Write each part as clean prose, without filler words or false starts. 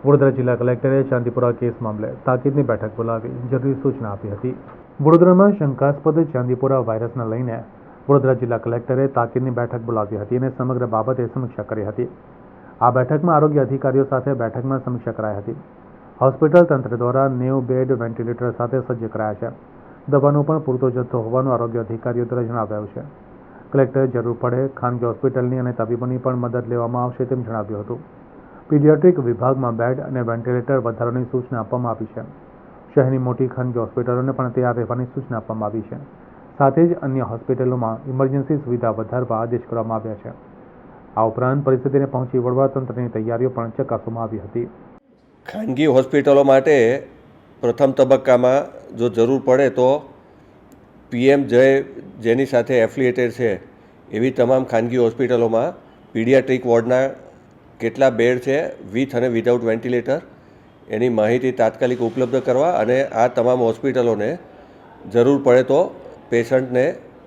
વડોદરા જિલ્લા કલેક્ટરે ચાંદીપુરા કેસ મામલે તાકીદની બેઠક બોલાવી જરૂરી સૂચના આપી હતી. વડોદરામાં શંકાસ્પદ ચાંદીપુરા વાયરસને લઈને વડોદરા જિલ્લા કલેક્ટરે તાકીદની બેઠક બોલાવી હતી અને સમગ્ર બાબતે સમીક્ષા કરી હતી. આ બેઠકમાં આરોગ્ય અધિકારીઓ સાથે બેઠકમાં સમીક્ષા કરાઈ હતી. હોસ્પિટલ તંત્ર દ્વારા 90 બેડ વેન્ટિલેટર સાથે સજ્જ કરાયા છે. દવાનો પણ પૂરતો જથ્થો હોવાનું આરોગ્ય અધિકારીઓ દ્વારા જણાવાયું છે. કલેક્ટરે જરૂર પડે ખાનગી હોસ્પિટલની અને તબીબોની પણ મદદ લેવામાં આવશે તેમ જણાવ્યું હતું. પીડિયાટ્રિક વિભાગમાં બેડ અને વેન્ટિલેટર વધારવાની સૂચના આપવામાં આવી છે. શહેરની મોટી ખાનગી હોસ્પિટલોને પણ તૈયાર રહેવાની સૂચના આપવામાં આવી છે. સાથે જ અન્ય હોસ્પિટલોમાં ઇમરજન્સી સુવિધા વધારવા આદેશ કરવામાં આવ્યા છે. આ ઉપરાંત પરિસ્થિતિને પહોંચી વળવા તંત્રની તૈયારીઓ પણ ચકાસવામાં આવી હતી. ખાનગી હોસ્પિટલો માટે પ્રથમ તબક્કામાં જો જરૂર પડે તો PM જય જેની સાથે એફિલિએટેડ છે એવી તમામ ખાનગી હોસ્પિટલોમાં પીડિયાટ્રિક વોર્ડના કેટલા બેડ છે વિથ અને વિધાઉટ વેન્ટિલેટર એની માહિતી તાત્કાલિક ઉપલબ્ધ કરવા અને આ તમામ હોસ્પિટલોને જરૂર પડે તો પેશન્ટને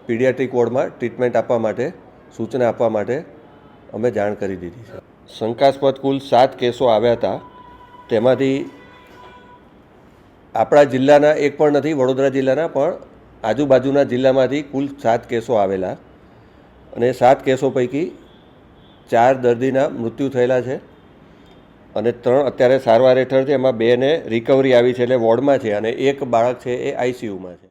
પીડિયાટ્રિક વોર્ડમાં ટ્રીટમેન્ટ આપવા માટે સૂચના આપવા માટે અમે જાણ કરી દીધી છે. શંકાસ્પદ કુલ 7 કેસો આવ્યા હતા. તેમાંથી આપણા જિલ્લાના એક પણ નથી, વડોદરા જિલ્લાના પણ આજુબાજુના જિલ્લામાંથી કુલ 7 કેસો આવેલા અને 7 કેસો પૈકી 4 દર્દીના મૃત્યુ થયેલા છે અને 3 અત્યારે સારવાર હેઠળ છે. એમાં 2ને રિકવરી આવી છે એટલે વોર્ડમાં છે અને એક બાળક છે એ ICUમાં છે.